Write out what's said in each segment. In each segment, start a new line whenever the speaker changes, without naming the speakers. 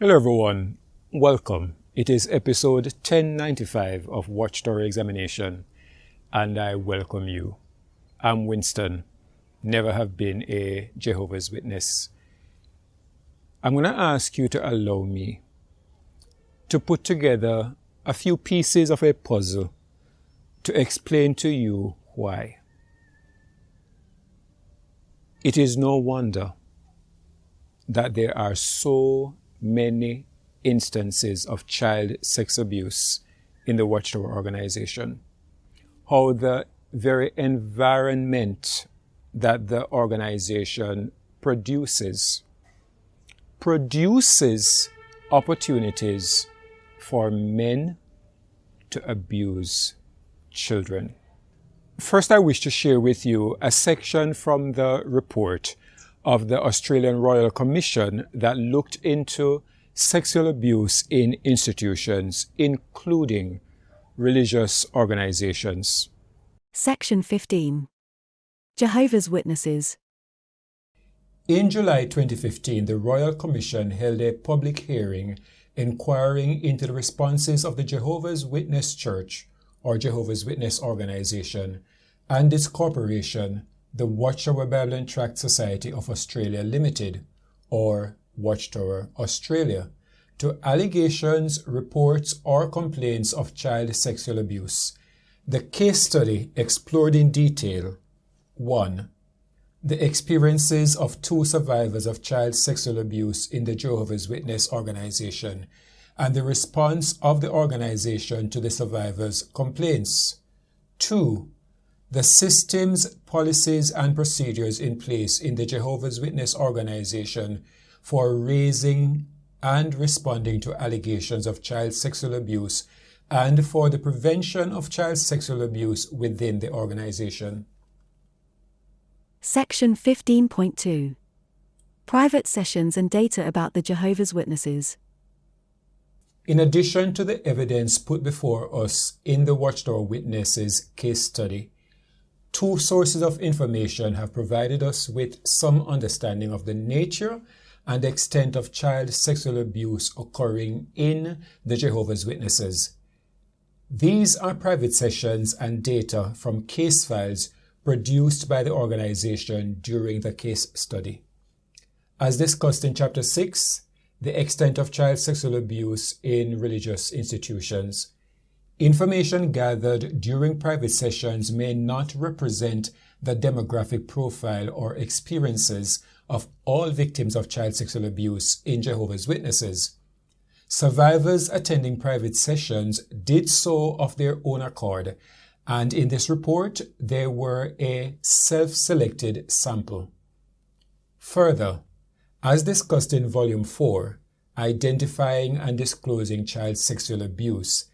Hello everyone, welcome. It is episode 1095 of Watchtower Examination, and I welcome you. I'm Winston, never have been a Jehovah's Witness. I'm going to ask you to allow me to put together a few pieces of a puzzle to explain to you why. It is no wonder that there are so many instances of child sex abuse in the Watchtower organization. How the very environment that the organization produces opportunities for men to abuse children. First, I wish to share with you a section from the report of the Australian Royal Commission that looked into sexual abuse in institutions, including religious organizations.
Section 15. Jehovah's Witnesses.
In July 2015, the Royal Commission held a public hearing inquiring into the responses of the Jehovah's Witness Church, or Jehovah's Witness Organization, and its corporation, the Watchtower Bible and Tract Society of Australia Limited, or Watchtower Australia, to allegations, reports, or complaints of child sexual abuse. The case study explored in detail 1. The experiences of 2 survivors of child sexual abuse in the Jehovah's Witness organization and the response of the organization to the survivors' complaints. 2. The systems, policies, and procedures in place in the Jehovah's Witness organization for raising and responding to allegations of child sexual abuse and for the prevention of child sexual abuse within the organization.
Section 15.2. Private sessions and data about the Jehovah's Witnesses.
In addition to the evidence put before us in the Watchtower Witnesses case study, 2 sources of information have provided us with some understanding of the nature and extent of child sexual abuse occurring in the Jehovah's Witnesses. These are private sessions and data from case files produced by the organization during the case study. As discussed in Chapter 6, the extent of child sexual abuse in religious institutions, information gathered during private sessions may not represent the demographic profile or experiences of all victims of child sexual abuse in Jehovah's Witnesses. Survivors attending private sessions did so of their own accord, and in this report, they were a self-selected sample. Further, as discussed in Volume 4, Identifying and Disclosing Child Sexual Abuse,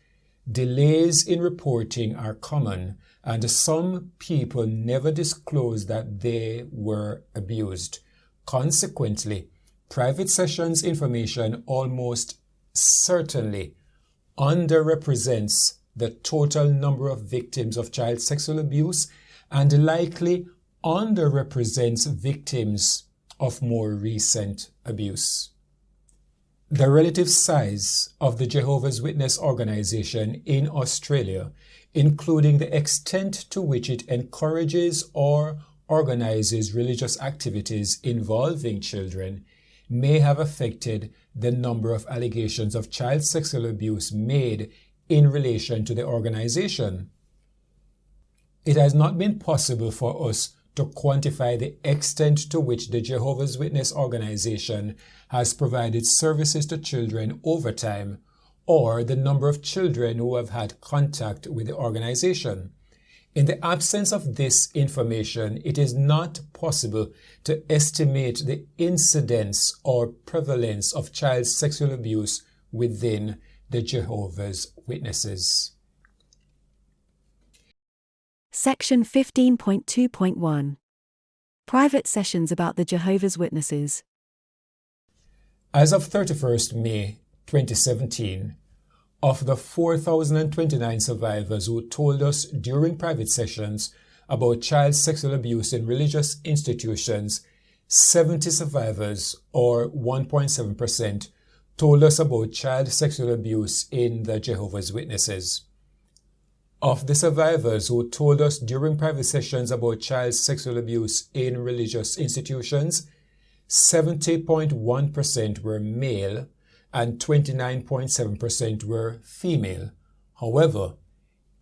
delays in reporting are common, and some people never disclose that they were abused. Consequently, private sessions information almost certainly underrepresents the total number of victims of child sexual abuse and likely underrepresents victims of more recent abuse. The relative size of the Jehovah's Witness organization in Australia, including the extent to which it encourages or organizes religious activities involving children, may have affected the number of allegations of child sexual abuse made in relation to the organization. It has not been possible for us to quantify the extent to which the Jehovah's Witness organization has provided services to children over time, or the number of children who have had contact with the organization. In the absence of this information, it is not possible to estimate the incidence or prevalence of child sexual abuse within the Jehovah's Witnesses.
Section 15.2.1. Private sessions about the Jehovah's Witnesses.
As of 31st May 2017, of the 4,029 survivors who told us during private sessions about child sexual abuse in religious institutions, 70 survivors, or 1.7%, told us about child sexual abuse in the Jehovah's Witnesses. Of the survivors who told us during private sessions about child sexual abuse in religious institutions, 70.1% were male and 29.7% were female. However,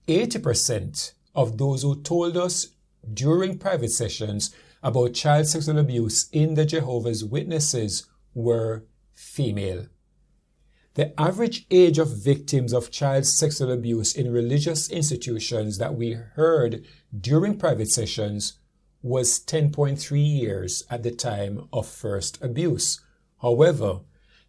80% of those who told us during private sessions about child sexual abuse in the Jehovah's Witnesses were female. The average age of victims of child sexual abuse in religious institutions that we heard during private sessions was 10.3 years at the time of first abuse. However,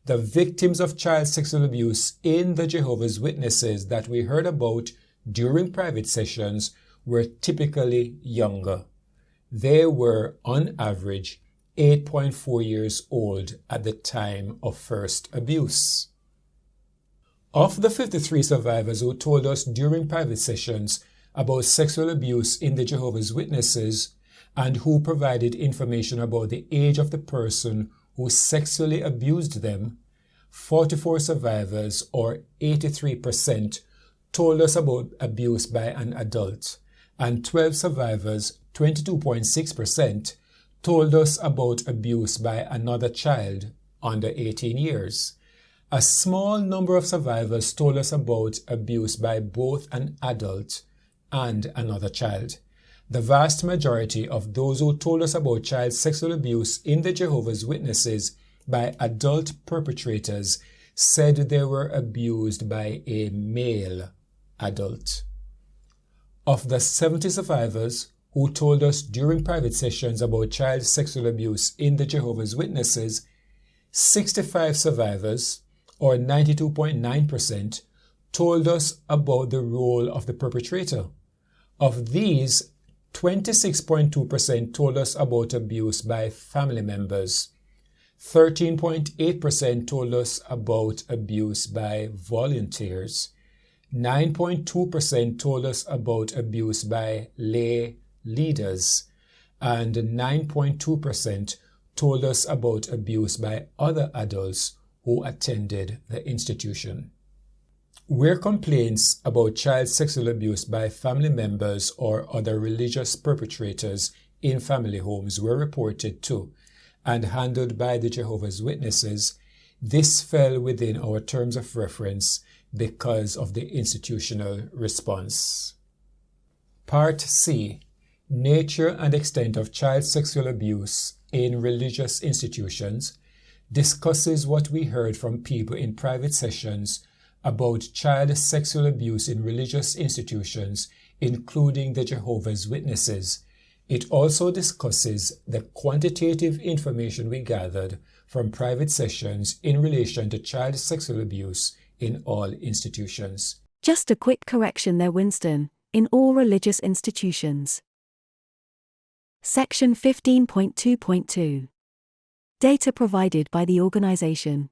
the victims of child sexual abuse in the Jehovah's Witnesses that we heard about during private sessions were typically younger. They were, on average, 8.4 years old at the time of first abuse. Of the 53 survivors who told us during private sessions about sexual abuse in the Jehovah's Witnesses and who provided information about the age of the person who sexually abused them, 44 survivors, or 83%, told us about abuse by an adult, and 12 survivors, 22.6%, told us about abuse by another child under 18 years. A small number of survivors told us about abuse by both an adult and another child. The vast majority of those who told us about child sexual abuse in the Jehovah's Witnesses by adult perpetrators said they were abused by a male adult. Of the 70 survivors who told us during private sessions about child sexual abuse in the Jehovah's Witnesses, 65 survivors, or 92.9%, told us about the role of the perpetrator. Of these, 26.2% told us about abuse by family members. 13.8% told us about abuse by volunteers. 9.2% told us about abuse by lay leaders. And 9.2% told us about abuse by other adults who attended the institution. Where complaints about child sexual abuse by family members or other religious perpetrators in family homes were reported to and handled by the Jehovah's Witnesses, this fell within our terms of reference because of the institutional response. Part C. Nature and extent of child sexual abuse in religious institutions discusses what we heard from people in private sessions about child sexual abuse in religious institutions, including the Jehovah's Witnesses. It also discusses the quantitative information we gathered from private sessions in relation to child sexual abuse in all institutions.
Just a quick correction there, Winston. In all religious institutions. Section 15.2.2. Data provided by the organization.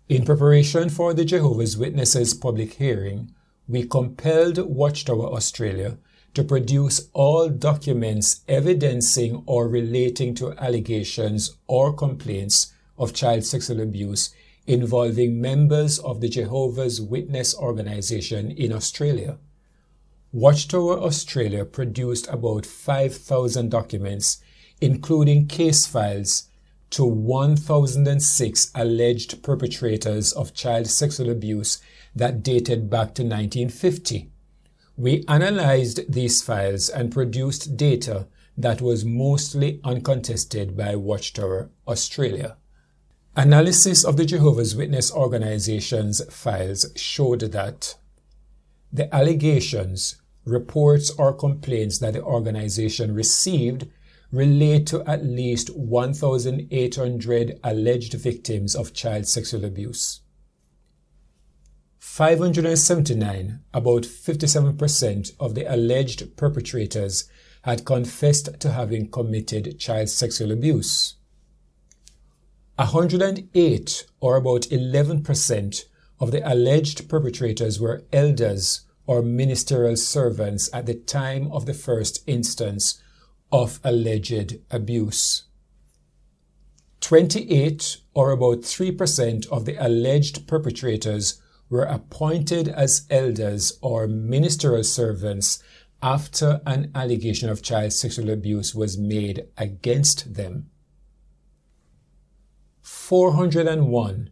In preparation for the Jehovah's Witnesses public hearing, we compelled Watchtower Australia to produce all documents evidencing or relating to allegations or complaints of child sexual abuse involving members of the Jehovah's Witness organization in Australia. Watchtower Australia produced about 5,000 documents, including case files, to 1,006 alleged perpetrators of child sexual abuse that dated back to 1950. We analyzed these files and produced data that was mostly uncontested by Watchtower Australia. Analysis of the Jehovah's Witness organization's files showed that the allegations, reports, or complaints that the organization received relate to at least 1,800 alleged victims of child sexual abuse. 579, about 57% of the alleged perpetrators had confessed to having committed child sexual abuse. 108, or about 11%, of the alleged perpetrators were elders or ministerial servants at the time of the first instance of alleged abuse. 28, or about 3% of the alleged perpetrators, were appointed as elders or ministerial servants after an allegation of child sexual abuse was made against them. 401,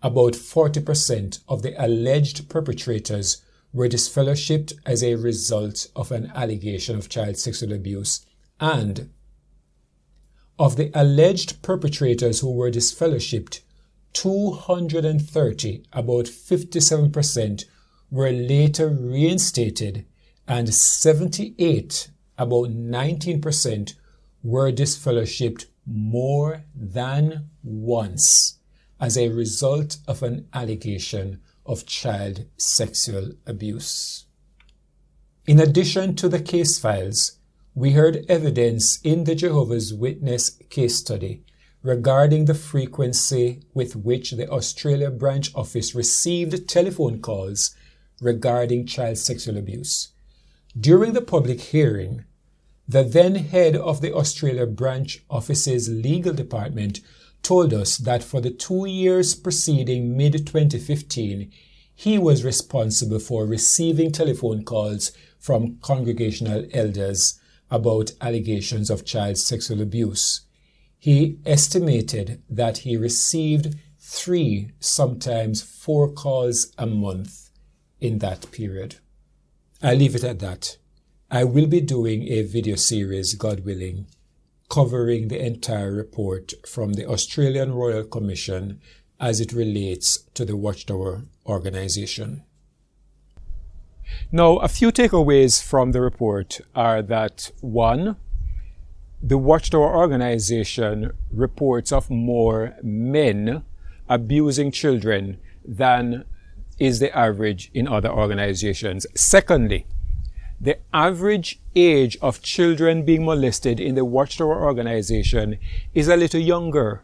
about 40% of the alleged perpetrators, were disfellowshipped as a result of an allegation of child sexual abuse, and of the alleged perpetrators who were disfellowshipped, 230, about 57%, were later reinstated, and 78, about 19%, were disfellowshipped more than once as a result of an allegation of child sexual abuse. In addition to the case files, we heard evidence in the Jehovah's Witness case study regarding the frequency with which the Australia branch office received telephone calls regarding child sexual abuse. During the public hearing, the then head of the Australia branch office's legal department told us that for the 2 years preceding mid-2015, he was responsible for receiving telephone calls from congregational elders about allegations of child sexual abuse. He estimated that he received 3, sometimes 4 calls a month in that period. I'll leave it at that. I will be doing a video series, God willing, covering the entire report from the Australian Royal Commission as it relates to the Watchtower organization. Now, a few takeaways from the report are that 1, the Watchtower organization reports of more men abusing children than is the average in other organizations. Secondly, the average age of children being molested in the Watchtower organization is a little younger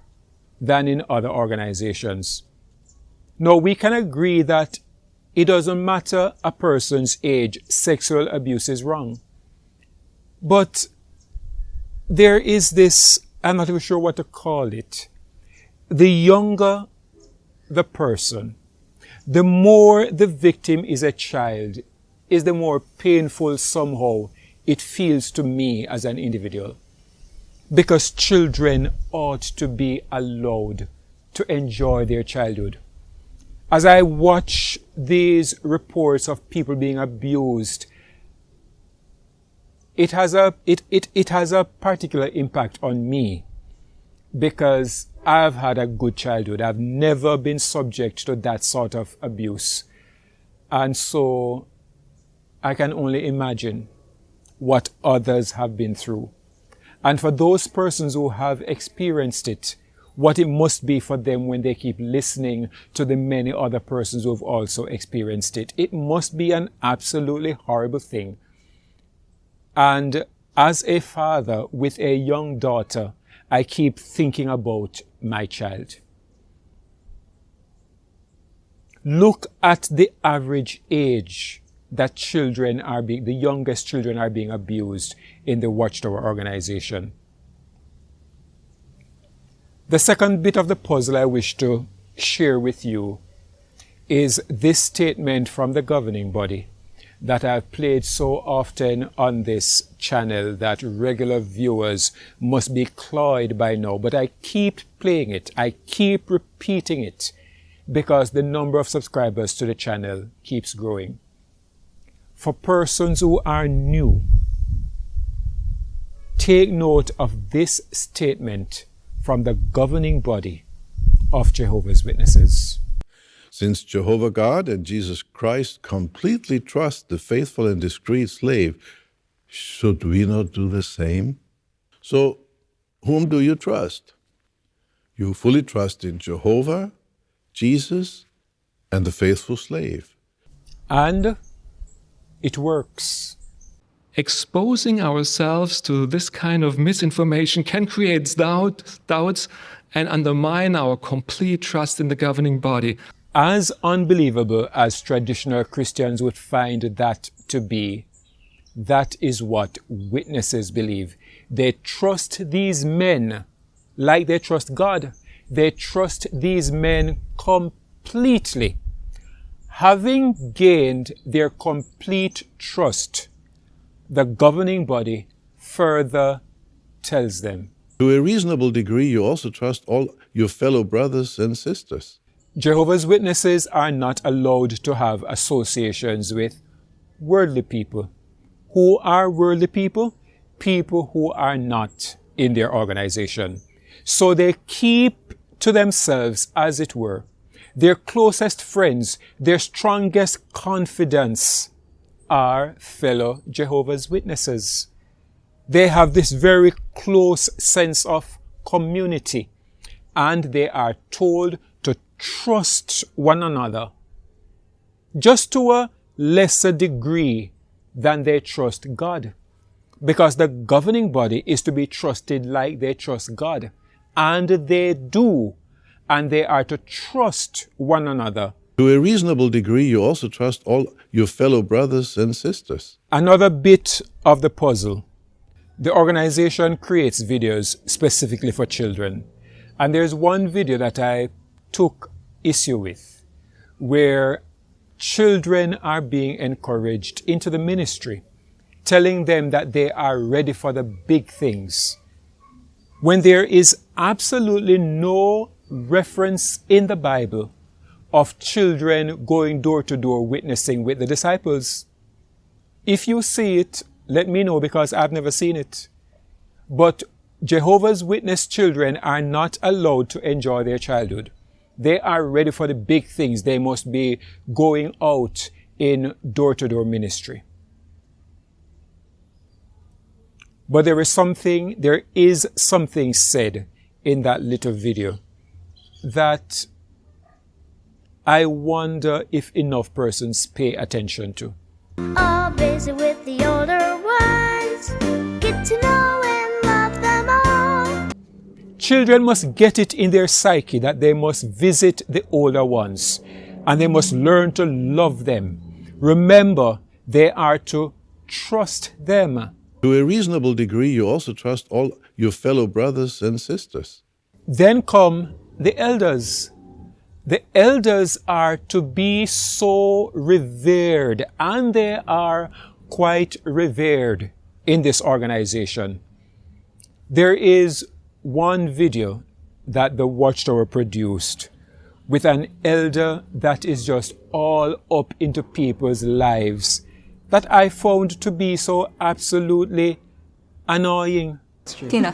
than in other organizations. Now, we can agree that it doesn't matter a person's age, sexual abuse is wrong. But there is this, I'm not even sure what to call it. The younger the person, the more the victim is a child, is the more painful somehow it feels to me as an individual. Because children ought to be allowed to enjoy their childhood. As I watch these reports of people being abused, it has a particular impact on me because I've had a good childhood. I've never been subject to that sort of abuse. And so I can only imagine what others have been through. And for those persons who have experienced it, what it must be for them when they keep listening to the many other persons who have also experienced it. It must be an absolutely horrible thing. And as a father with a young daughter, I keep thinking about my child. Look at the average age that the youngest children are being abused in the Watchtower organization. The second bit of the puzzle I wish to share with you is this statement from the governing body that I've played so often on this channel that regular viewers must be cloyed by now. But I keep playing it. I keep repeating it because the number of subscribers to the channel keeps growing. For persons who are new, take note of this statement from the governing body of Jehovah's Witnesses.
Since Jehovah God and Jesus Christ completely trust the faithful and discreet slave, should we not do the same? So, whom do you trust? You fully trust in Jehovah, Jesus, and the faithful slave.
And it works.
Exposing ourselves to this kind of misinformation can create doubts and undermine our complete trust in the governing body.
As unbelievable as traditional Christians would find that to be, that is what witnesses believe. They trust these men like they trust God. They trust these men completely. Having gained their complete trust, the governing body further tells them,
to a reasonable degree, you also trust all your fellow brothers and sisters.
Jehovah's Witnesses are not allowed to have associations with worldly people. Who are worldly people? People who are not in their organization. So they keep to themselves, as it were, their closest friends, their strongest confidants are fellow Jehovah's Witnesses. They have this very close sense of community, and they are told to trust one another just to a lesser degree than they trust God, because the governing body is to be trusted like they trust God, and they do, and they are to trust one another.
To a reasonable degree, you also trust all your fellow brothers and sisters.
Another bit of the puzzle. The organization creates videos specifically for children. And there's one video that I took issue with, where children are being encouraged into the ministry, telling them that they are ready for the big things, when there is absolutely no reference in the Bible of children going door to door witnessing with the disciples. If you see it, let me know, because I've never seen it. But Jehovah's Witness children are not allowed to enjoy their childhood. They are ready for the big things. They must be going out in door-to-door ministry. But there is something said in that little video that I wonder if enough persons pay attention to.
I'll visit with the older ones, get to know and love them all.
Children must get it in their psyche that they must visit the older ones, and they must learn to love them. Remember, they are to trust them.
To a reasonable degree, you also trust all your fellow brothers and sisters.
Then come the elders. The elders are to be so revered, and they are quite revered in this organization. There is one video that the Watchtower produced with an elder that is just all up into people's lives that I found to be so absolutely annoying.
Tina,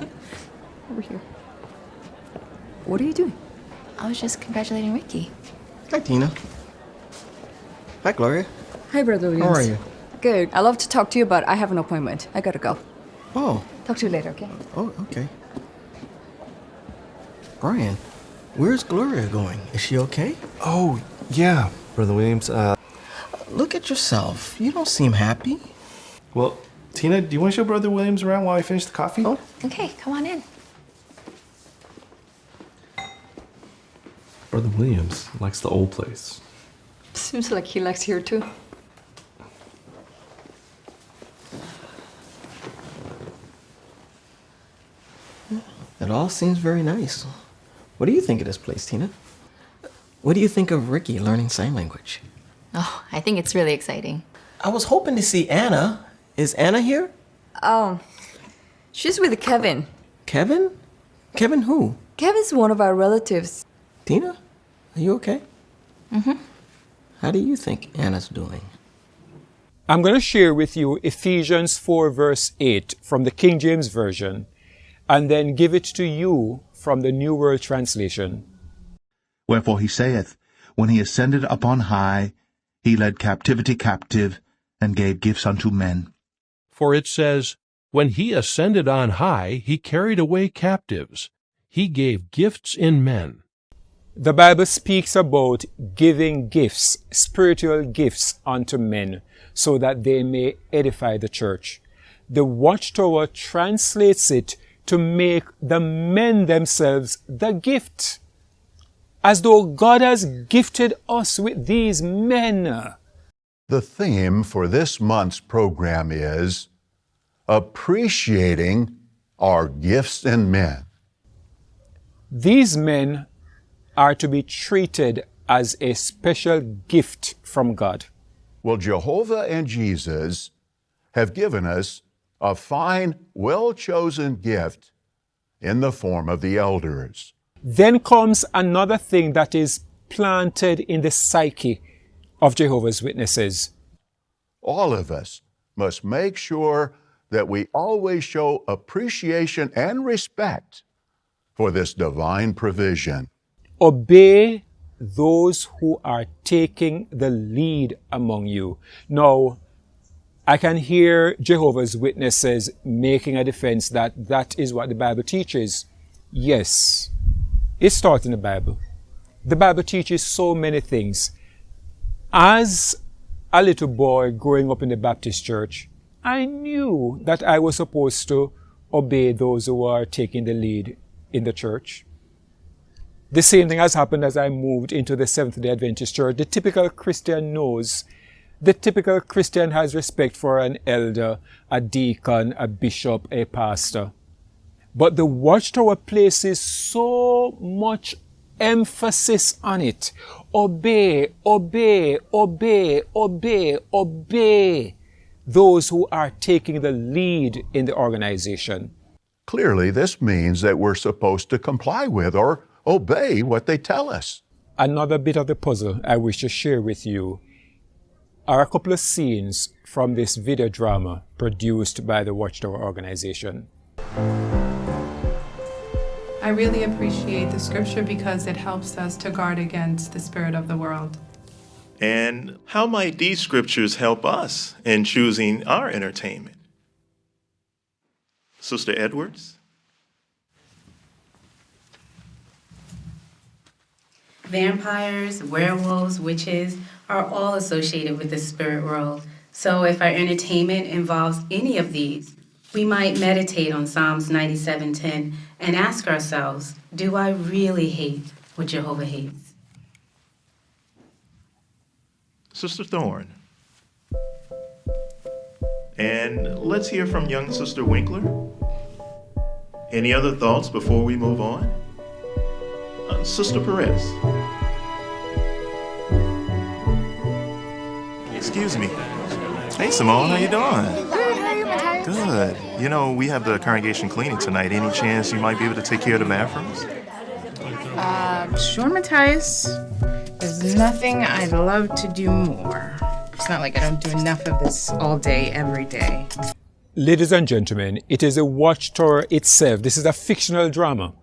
over here. What are you doing?
I was just congratulating Ricky.
Hi, Tina. Hi, Gloria.
Hi, Brother Williams.
How are you?
Good. I love to talk to you, but I have an appointment. I gotta go.
Oh.
Talk to you later, okay?
Oh, okay. Brian, where's Gloria going? Is she okay?
Oh, yeah, Brother Williams.
Look at yourself. You don't seem happy.
Well, Tina, do you want to show Brother Williams around while I finish the coffee?
Oh.
Okay, come on in.
Brother Williams likes the old place.
Seems like he likes here too.
It all seems very nice. What do you think of this place, Tina? What do you think of Ricky learning sign language?
Oh, I think it's really exciting.
I was hoping to see Anna. Is Anna here?
She's with Kevin.
Kevin? Kevin who?
Kevin's one of our relatives.
Tina? Are you okay?
Mm-hmm.
How do you think Anna's doing?
I'm going to share with you Ephesians 4 verse 8 from the King James Version, and then give it to you from the New World Translation.
Wherefore he saith, When he ascended upon high, he led captivity captive, and gave gifts unto men.
For it says, When he ascended on high, he carried away captives. He gave gifts in men.
The Bible speaks about giving gifts, spiritual gifts unto men, so that they may edify the church. The Watchtower translates it to make the men themselves the gift, as though God has gifted us with these men.
The theme for this month's program is Appreciating Our Gifts in Men.
These men are to be treated as a special gift from God.
Well, Jehovah and Jesus have given us a fine, well-chosen gift in the form of the elders.
Then comes another thing that is planted in the psyche of Jehovah's Witnesses.
All of us must make sure that we always show appreciation and respect for this divine provision.
Obey those who are taking the lead among you. Now, I can hear Jehovah's Witnesses making a defense that that is what the Bible teaches. Yes, it's taught in the Bible. The Bible teaches so many things. As a little boy growing up in the Baptist church, I knew that I was supposed to obey those who are taking the lead in the church. The same thing has happened as I moved into the Seventh-day Adventist church. The typical Christian knows. The typical Christian has respect for an elder, a deacon, a bishop, a pastor. But the Watchtower places so much emphasis on it. Obey, obey, obey, obey, obey those who are taking the lead in the organization.
Clearly, this means that we're supposed to comply with or obey what they tell us.
Another bit of the puzzle I wish to share with you are a couple of scenes from this video drama produced by the Watchtower organization.
I really appreciate the scripture because it helps us to guard against the spirit of the world.
And how might these scriptures help us in choosing our entertainment? Sister Edwards?
Vampires, werewolves, witches are all associated with the spirit world. So if our entertainment involves any of these, we might meditate on Psalms 97:10 and ask ourselves, do I really hate what Jehovah hates?
Sister Thorne. And let's hear from young Sister Winkler. Any other thoughts before we move on? Sister Perez. Excuse me. Hey, Simone, how you doing?
Good, how are you, Matthias?
Good. You know, we have the congregation cleaning tonight. Any chance you might be able to take care of the bathrooms?
Sure, Matthias. There's nothing I'd love to do more. It's not like I don't do enough of this all day, every day.
Ladies and gentlemen, it is a Watchtower itself. This is a fictional drama.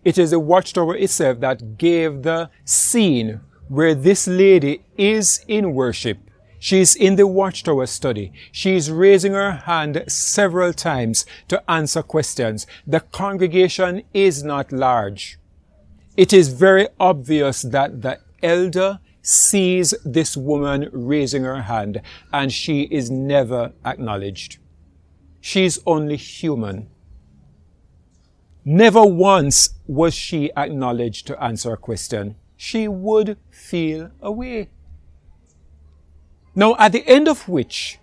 It is a Watchtower itself that gave the scene where this lady is in worship. She's in the Watchtower study. She's raising her hand several times to answer questions. The congregation is not large. It is very obvious that the elder sees this woman raising her hand and she is never acknowledged. She's only human. Never once was she acknowledged to answer a question. She would feel away. Now, at the end of which,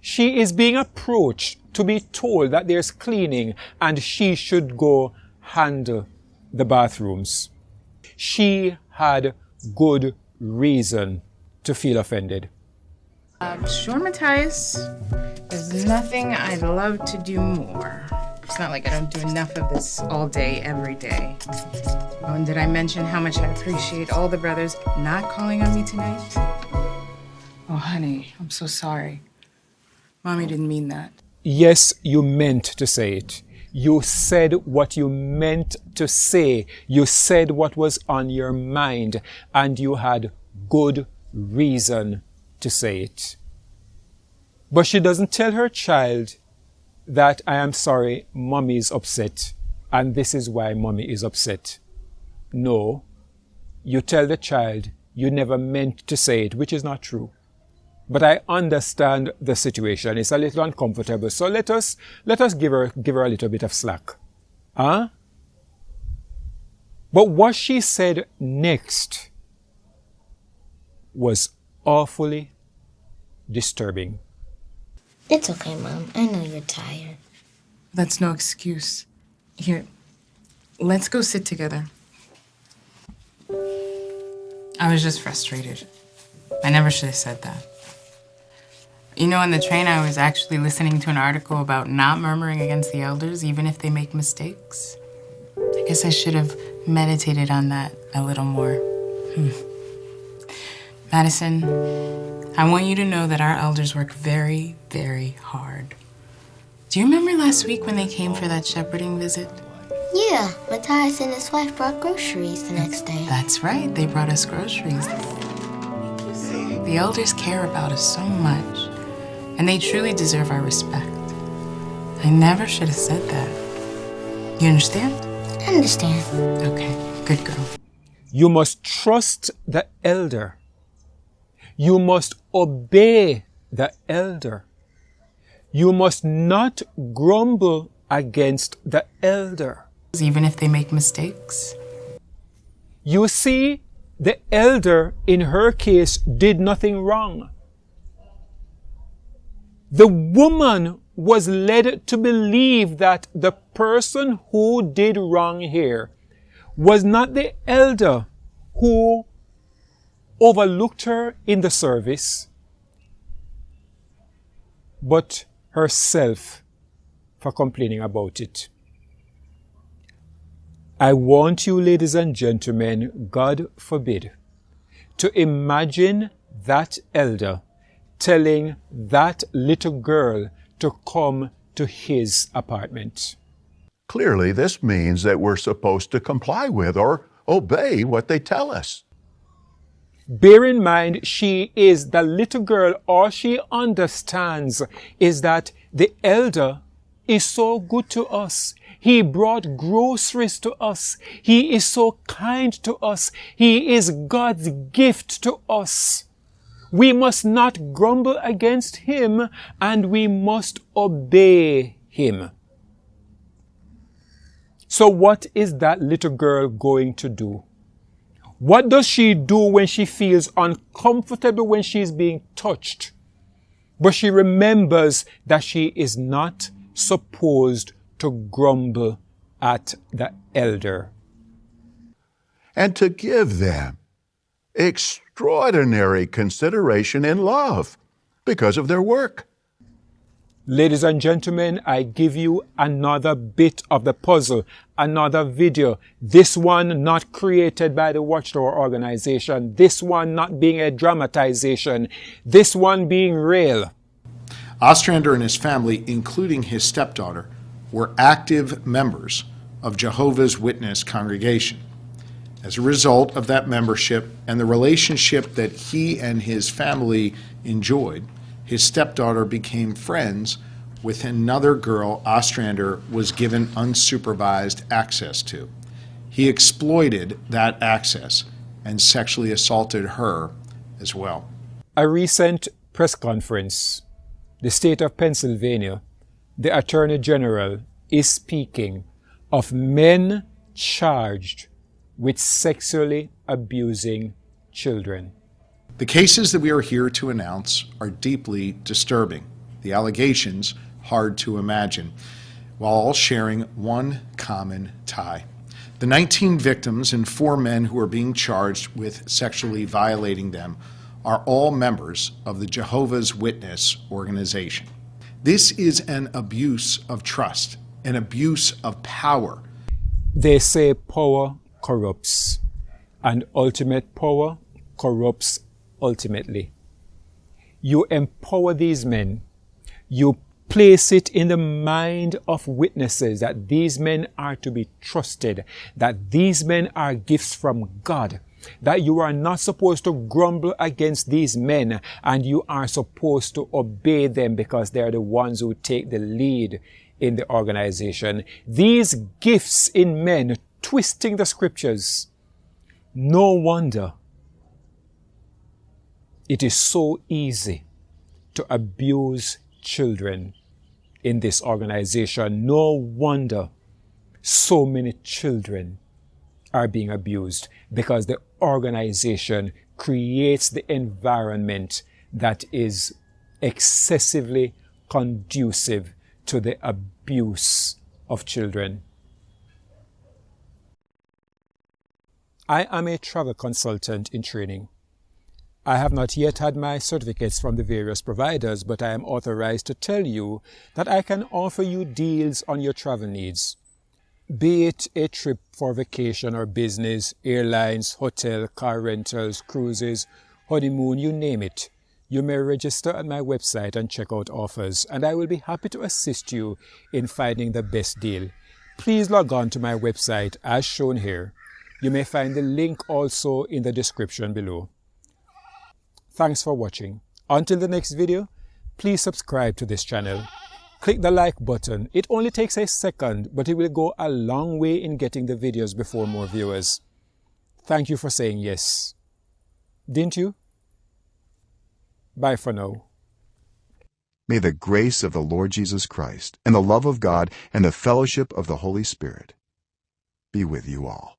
she is being approached to be told that there's cleaning and she should go handle the bathrooms. She had good reason to feel offended.
Sure, Matthias. There's nothing I'd love to do more. It's not like I don't do enough of this all day, every day. Oh, and did I mention how much I appreciate all the brothers not calling on me tonight? Oh, honey, I'm so sorry. Mommy didn't mean that.
Yes, you meant to say it. You said what you meant to say. You said what was on your mind, and you had good reason to say it. But she doesn't tell her child that I am sorry, mommy is upset, and this is why mommy is upset. No, you tell the child you never meant to say it, which is not true. But I understand the situation. It's a little uncomfortable. So let us give her a little bit of slack. Huh? But what she said next was awfully disturbing.
It's okay, Mom. I know you're tired.
That's no excuse. Here, let's go sit together. I was just frustrated. I never should have said that. You know, on the train, I was actually listening to an article about not murmuring against the elders, even if they make mistakes. I guess I should have meditated on that a little more. Madison, I want you to know that our elders work very, very hard. Do you remember last week when they came for that shepherding visit?
Yeah, Matthias and his wife brought groceries the next day.
That's right, they brought us groceries. The elders care about us so much, and they truly deserve our respect. I never should have said that. You understand?
I understand.
Okay, good girl.
You must trust the elder. You must obey the elder. You must not grumble against the elder.
Even if they make mistakes.
You see, the elder in her case did nothing wrong. The woman was led to believe that the person who did wrong here was not the elder who overlooked her in the service, but herself for complaining about it. I want you, ladies and gentlemen, God forbid, to imagine that elder telling that little girl to come to his apartment.
Clearly, this means that we're supposed to comply with or obey what they tell us.
Bear in mind, she is the little girl. All she understands is that the elder is so good to us. He brought groceries to us. He is so kind to us. He is God's gift to us. We must not grumble against him, and we must obey him. So what is that little girl going to do? What does she do when she feels uncomfortable when she is being touched? But she remembers that she is not supposed to grumble at the elder.
And to give them extraordinary consideration in love because of their work.
Ladies and gentlemen, I give you another bit of the puzzle, another video. This one not created by the Watchtower organization. This one not being a dramatization. This one being real.
Ostrander and his family, including his stepdaughter, were active members of Jehovah's Witness congregation. As a result of that membership and the relationship that he and his family enjoyed, his stepdaughter became friends with another girl Ostrander was given unsupervised access to. He exploited that access and sexually assaulted her as well.
A recent press conference, the state of Pennsylvania, the Attorney General is speaking of men charged with sexually abusing children.
The cases that we are here to announce are deeply disturbing. The allegations hard to imagine, while all sharing one common tie. The 19 victims and 4 men who are being charged with sexually violating them are all members of the Jehovah's Witness organization. This is an abuse of trust, an abuse of power.
They say power corrupts, and ultimate power corrupts ultimately. You empower these men. You place it in the mind of witnesses that these men are to be trusted, that these men are gifts from God, that you are not supposed to grumble against these men, and you are supposed to obey them because they are the ones who take the lead in the organization. These gifts in men twisting the scriptures. No wonder it is so easy to abuse children in this organization. No wonder so many children are being abused, because the organization creates the environment that is excessively conducive to the abuse of children. I am a travel consultant in training. I have not yet had my certificates from the various providers, but I am authorized to tell you that I can offer you deals on your travel needs. Be it a trip for vacation or business, airlines, hotel, car rentals, cruises, honeymoon, you name it. You may register at my website and check out offers, and I will be happy to assist you in finding the best deal. Please log on to my website as shown here. You may find the link also in the description below. Thanks for watching. Until the next video, please subscribe to this channel. Click the like button. It only takes a second, but it will go a long way in getting the videos before more viewers. Thank you for saying yes. Didn't you? Bye for now.
May the grace of the Lord Jesus Christ and the love of God and the fellowship of the Holy Spirit be with you all.